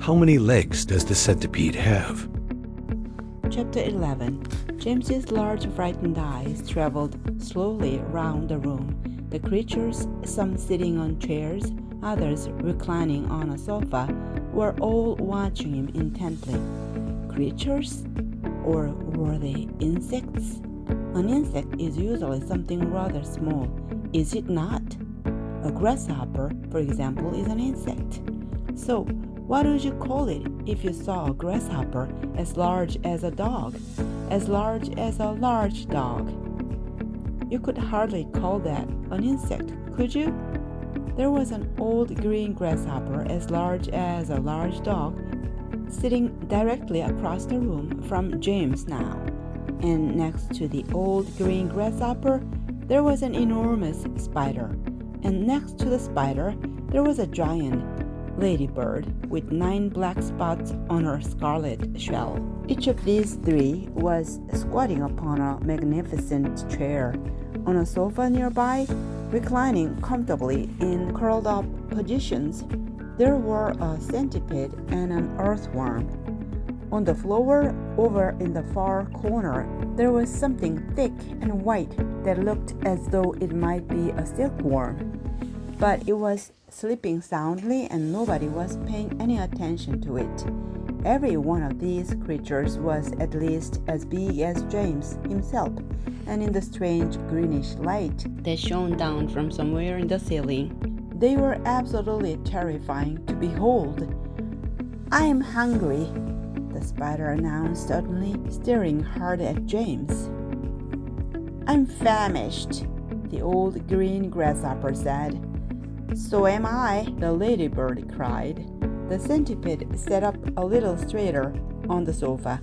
How many legs does the centipede have? Chapter 11. James's large frightened eyes traveled slowly round the room. The creatures, some sitting on chairs, others reclining on a sofa, were all watching him intently. Creatures? Or were they insects? An insect is usually something rather small, is it not? A grasshopper, for example, is an insect. So, what would you call it if you saw a grasshopper as large as a dog, as large as a large dog? You could hardly call that an insect, could you? There was an old green grasshopper as large as a large dog, sitting directly across the room from James now. And next to the old green grasshopper, there was an enormous spider. And next to the spider, there was a giant ladybird with 9 black spots on her scarlet shell. Each of these 3 was squatting upon a magnificent chair. On a sofa nearby, reclining comfortably in curled-up positions, there were a centipede and an earthworm. On the floor, over in the far corner, there was something thick and white that looked as though it might be a silkworm. But it was sleeping soundly and nobody was paying any attention to it. Every one of these creatures was at least as big as James himself, and in the strange greenish light that shone down from somewhere in the ceiling, they were absolutely terrifying to behold. "I'm hungry," the spider announced suddenly, staring hard at James. "I'm famished," the old green grasshopper said. "So am I," the ladybird cried. The centipede sat up a little straighter on the sofa.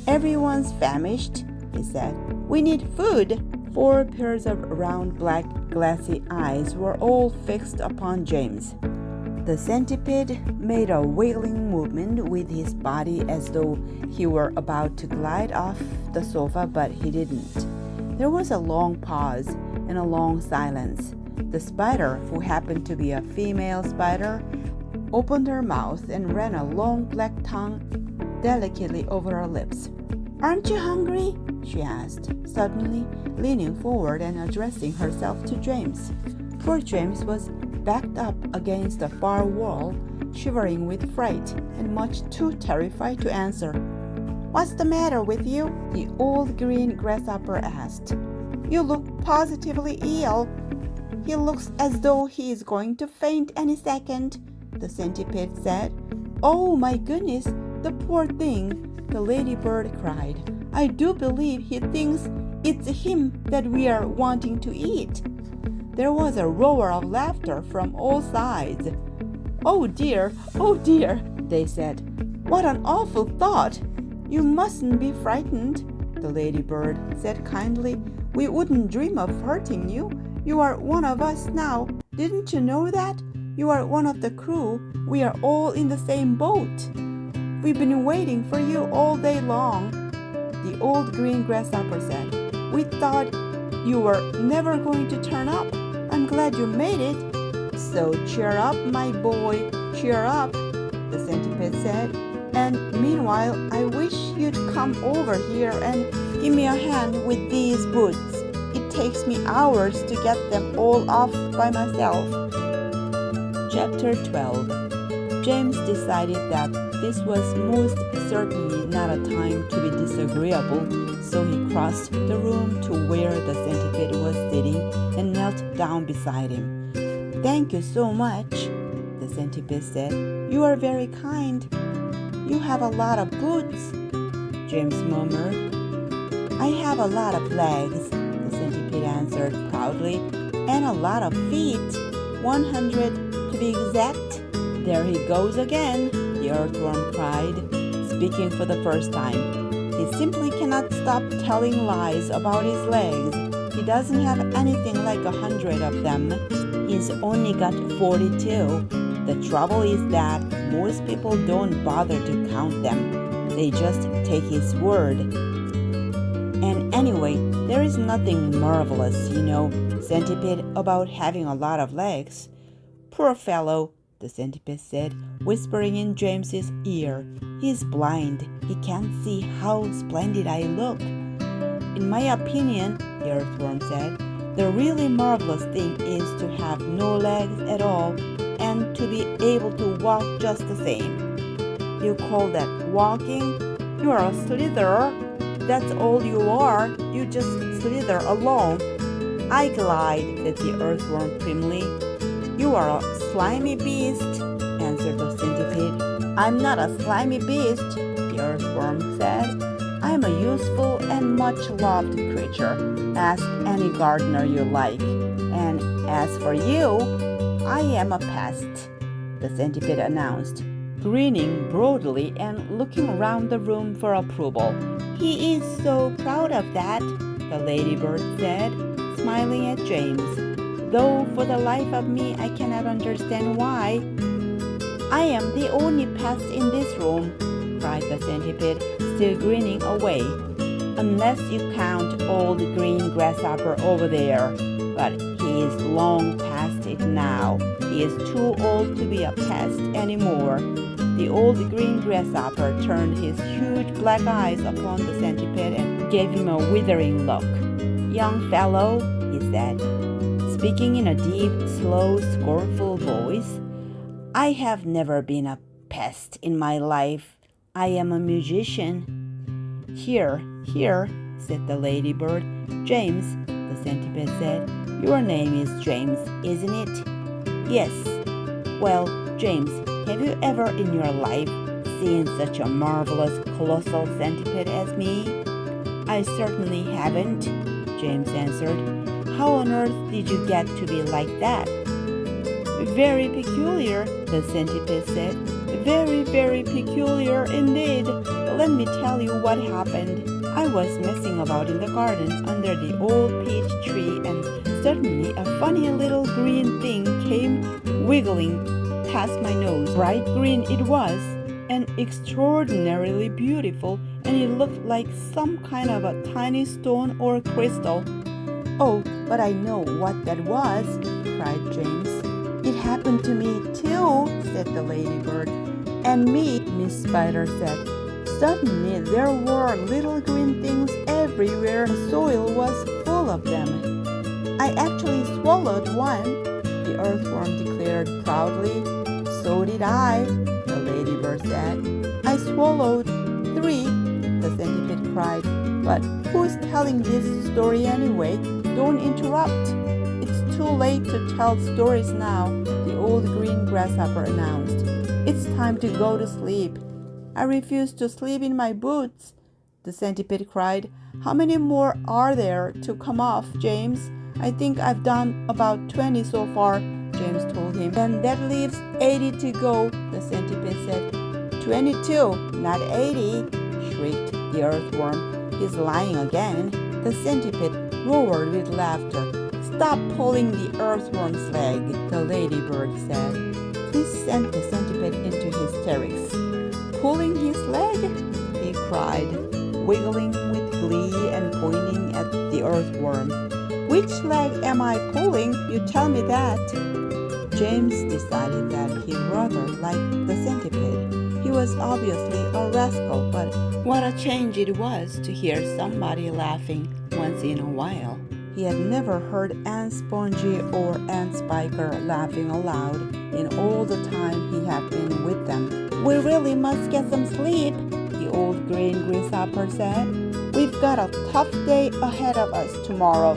"Everyone's famished," he said. "We need food." 4 pairs of round black glassy eyes were all fixed upon James. The centipede made a wiggling movement with his body as though he were about to glide off the sofa, but he didn't. There was a long pause and a long silence. The spider, who happened to be a female spider, opened her mouth and ran a long black tongue delicately over her lips. "Aren't you hungry?" she asked, suddenly leaning forward and addressing herself to James. Poor James was backed up against the far wall, shivering with fright and much too terrified to answer. "What's the matter with you?" the old green grasshopper asked. "You look positively ill." "He looks as though he is going to faint any second," the centipede said. "Oh my goodness, the poor thing," the ladybird cried. "I do believe he thinks it's him that we are wanting to eat." There was a roar of laughter from all sides. "Oh dear, they said. "What an awful thought! You mustn't be frightened," the ladybird said kindly. "We wouldn't dream of hurting you. You are one of us now. Didn't you know that? You are one of the crew. We are all in the same boat. We've been waiting for you all day long," the old green grasshopper said. "We thought you were never going to turn up. I'm glad you made it." "So cheer up, my boy, cheer up," the centipede said. "And meanwhile, I wish you'd come over here and give me a hand with these boots. It takes me hours to get them all off by myself." Chapter 12. James decided that this was most certainly not a time to be disagreeable, so he crossed the room to where the centipede was sitting and knelt down beside him. "Thank you so much," the centipede said. "You are very kind. You have a lot of boots," James murmured. "I have a lot of legs," the centipede answered proudly, "and a lot of feet, 100 to be exact." "There he goes again," the earthworm cried, speaking for the first time. "He simply cannot stop telling lies about his legs. He doesn't have anything like 100 of them. He's only got 42. The trouble is that most people don't bother to count them. They just take his word. And anyway, there is nothing marvelous, Centipede, about having a lot of legs." "Poor fellow," the centipede said, whispering in James's ear. "He's blind. He can't see how splendid I look." "In my opinion," the earthworm said, "the really marvelous thing is to have no legs at all and to be able to walk just the same." "You call that walking? You are a slitherer. That's all you are. You just slither along." "I glide," said the earthworm primly. "You are a slimy beast," answered the centipede. "I'm not a slimy beast," the earthworm said. "I'm a useful and much-loved creature. Ask any gardener you like. And as for you, I am a pest," the centipede announced, grinning broadly and looking around the room for approval. "He is so proud of that," the ladybird said, smiling at James, "though for the life of me I cannot understand why." "I am the only pest in this room," cried the centipede, still grinning away, "unless you count old green grasshopper over there. But he is long past it now. He is too old to be a pest anymore." The old green grasshopper turned his huge black eyes upon the centipede and gave him a withering look. "Young fellow," he said, speaking in a deep, slow, scornful voice, "I have never been a pest in my life. I am a musician." Here," said the ladybird. "James," the centipede said. "Your name is James, isn't it?" "Yes." "Well, James, have you ever in your life seen such a marvelous, colossal centipede as me?" "I certainly haven't," James answered. "How on earth did you get to be like that?" "Very peculiar," the centipede said. "Very, very peculiar indeed. Let me tell you what happened. I was messing about in the garden under the old peach tree, and suddenly a funny little green thing came wiggling past my nose. Bright green it was, and extraordinarily beautiful, and it looked like some kind of a tiny stone or crystal." "Oh, but I know what that was," cried James. "It happened to me too," said the ladybird. "And me," Miss Spider said. "Suddenly there were little green things everywhere. The soil was full of them. I actually swallowed one," the earthworm declared proudly. "So did I," the ladybird said. "I swallowed 3, the centipede cried. "But who's telling this story anyway? Don't interrupt. It's too late to tell stories now," the old green grasshopper announced. "It's time to go to sleep." "I refuse to sleep in my boots," the centipede cried. "How many more are there to come off, James?" "I think I've done about 20 so far," James told him. "Then that leaves 80 to go," the centipede said. 22, not 80, shrieked the earthworm. "He's lying again." The centipede roared with laughter. "Stop pulling the earthworm's leg," the ladybird said. This sent the centipede into hysterics. "Pulling his leg?" he cried, wiggling with glee and pointing at the earthworm. "Which leg am I pulling? You tell me that." James decided that he rather liked the centipede. He was obviously a rascal, but what a change it was to hear somebody laughing once in a while. He had never heard Aunt Spongy or Aunt Spiker laughing aloud in all the time he had been with them. "We really must get some sleep," the old green grasshopper said. "We've got a tough day ahead of us tomorrow.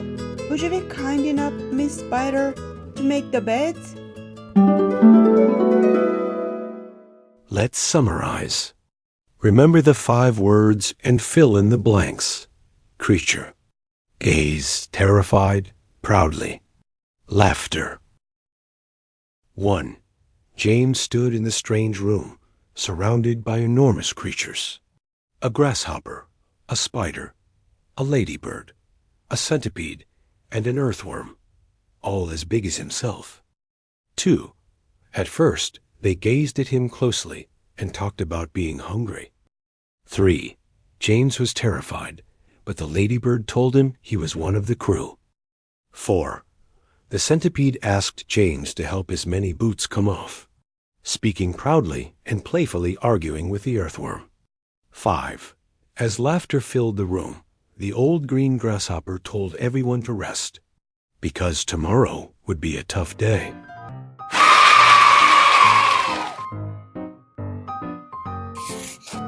Would you be kind enough, Miss Spider, to make the beds?" Let's summarize. Remember the 5 words and fill in the blanks. Creature. Gaze, terrified, proudly. Laughter. 1. James stood in the strange room, surrounded by enormous creatures. A grasshopper, a spider, a ladybird, a centipede, and an earthworm, all as big as himself. 2. At first, they gazed at him closely and talked about being hungry. 3. James was terrified, but the ladybird told him he was one of the crew. 4. The centipede asked James to help his many boots come off. speaking proudly and playfully arguing with the earthworm. 5. As laughter filled the room, the old green grasshopper told everyone to rest, because tomorrow would be a tough day.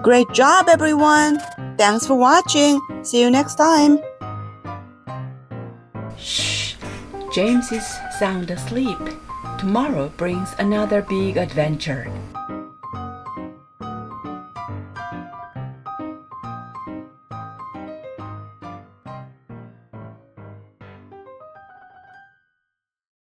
Great job, everyone! Thanks for watching. See you next time. Shh! James is sound asleep. Tomorrow brings another big adventure.